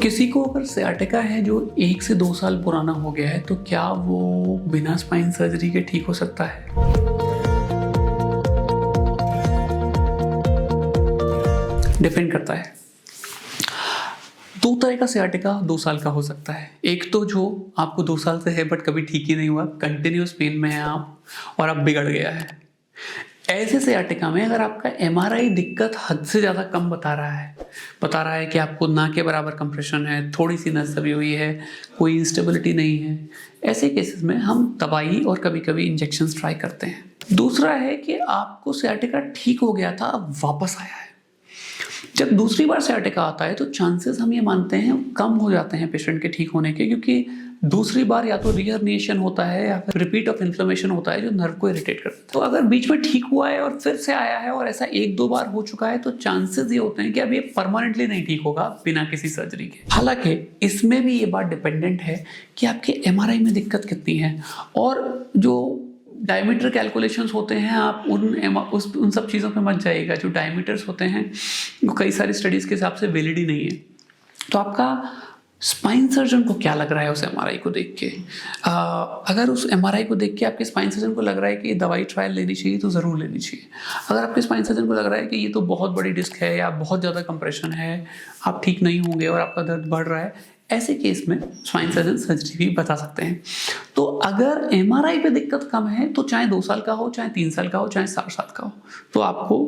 किसी को अगर सियाटिका है जो 1 से 2 साल पुराना हो गया है तो क्या वो बिना स्पाइन सर्जरी के ठीक हो सकता है? डिपेंड करता है। 2 तरह का सियाटिका 2 साल का हो सकता है। एक तो जो आपको 2 साल से है बट कभी ठीक ही नहीं हुआ, कंटिन्यूस पेन में हैं आप और अब बिगड़ गया है। ऐसे सियाटिका में अगर आपका एमआरआई दिक्कत हद से ज़्यादा कम बता रहा है कि आपको ना के बराबर कंप्रेशन है, थोड़ी सी नस दबी हुई है, कोई इंस्टेबिलिटी नहीं है, ऐसे केसेस में हम दवाई और कभी कभी इंजेक्शंस ट्राई करते हैं। दूसरा है कि आपको सियाटिका ठीक हो गया था, अब वापस आया है। जब दूसरी बार सियाटिका आता है तो चांसेस हम ये मानते हैं कम हो जाते हैं पेशेंट के ठीक होने के, क्योंकि दूसरी बार या तो रीहर्निएशन होता है या फिर रिपीट ऑफ इन्फ्लेमेशन होता है जो नर्व को इरिटेट करता है। तो अगर बीच में ठीक हुआ है और फिर से आया है और ऐसा 1-2 बार हो चुका है तो चांसेस ये होते हैं कि अब ये परमानेंटली नहीं ठीक होगा बिना किसी सर्जरी के। हालांकि इसमें भी ये बात डिपेंडेंट है कि आपके एमआरआई में दिक्कत कितनी है और जो डायमीटर कैलकुलेशंस होते हैं आप उन सब चीज़ों पे मत जाइएगा। जो डायमीटर्स होते हैं वो कई सारी स्टडीज़ के हिसाब से वैलिड ही नहीं है। तो आपका स्पाइन सर्जन को क्या लग रहा है उस एमआरआई को देख के? अगर उस एमआरआई को देख के आपके स्पाइन सर्जन को लग रहा है कि दवाई ट्रायल लेनी चाहिए तो ज़रूर लेनी चाहिए। अगर आपके स्पाइन सर्जन को लग रहा है कि ये तो बहुत बड़ी डिस्क है या बहुत ज़्यादा कंप्रेशन है, आप ठीक नहीं होंगे और आपका दर्द बढ़ रहा है, ऐसे केस में स्पाइन सर्जन सर्जरी भी बता सकते हैं। तो अगर एमआरआई पे दिक्कत कम है तो चाहे 2 साल का हो, चाहे 3 साल का हो, चाहे 7 साल का हो, तो आपको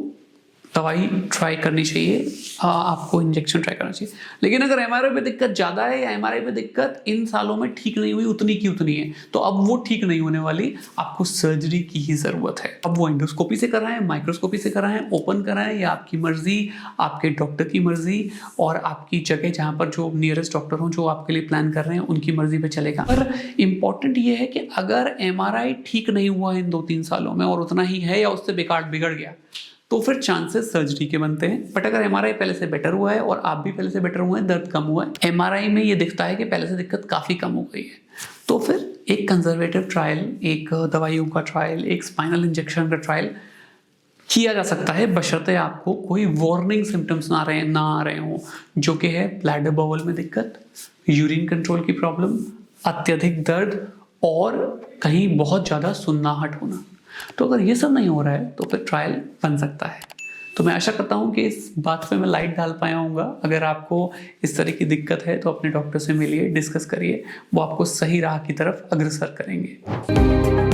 दवाई ट्राई करनी चाहिए, आपको इंजेक्शन ट्राई करना चाहिए। लेकिन अगर एमआरआई पे दिक्कत ज़्यादा है या एमआरआई पे दिक्कत इन सालों में ठीक नहीं हुई उतनी की उतनी है, तो अब वो ठीक नहीं होने वाली, आपको सर्जरी की ही ज़रूरत है। अब वो एंडोस्कोपी से कराएं, माइक्रोस्कोपी से कराएं, ओपन कराएं, या आपकी मर्जी, आपके डॉक्टर की मर्जी और आपकी जगह जहाँ पर जो नियरेस्ट डॉक्टर हों जो आपके लिए प्लान कर रहे हैं उनकी मर्जी पे चलेगा। पर इम्पॉर्टेंट ये है कि अगर एमआरआई ठीक नहीं हुआ इन 2-3 सालों में और उतना ही है या उससे बेकार बिगड़ गया तो फिर चांसेस सर्जरी के बनते हैं। बट अगर एमआरआई पहले से बेटर हुआ है और आप भी पहले से बेटर हुए हैं, दर्द कम हुआ है, एमआरआई में ये दिखता है कि पहले से दिक्कत काफ़ी कम हो गई है, तो फिर एक कंजर्वेटिव ट्रायल, एक दवाइयों का ट्रायल, एक स्पाइनल इंजेक्शन का ट्रायल किया जा सकता है, बशर्ते आपको कोई वार्निंग सिम्टम्स ना आ रहे हों, जो कि है ब्लैडर बाउल में दिक्कत, यूरिन कंट्रोल की प्रॉब्लम, अत्यधिक दर्द और कहीं बहुत ज़्यादा सुन्नाहट होना। तो अगर ये सब नहीं हो रहा है तो फिर ट्रायल बन सकता है। तो मैं आशा करता हूँ कि इस बात पे मैं लाइट डाल पाया हूँगा। अगर आपको इस तरह की दिक्कत है तो अपने डॉक्टर से मिलिए, डिस्कस करिए, वो आपको सही राह की तरफ अग्रसर करेंगे।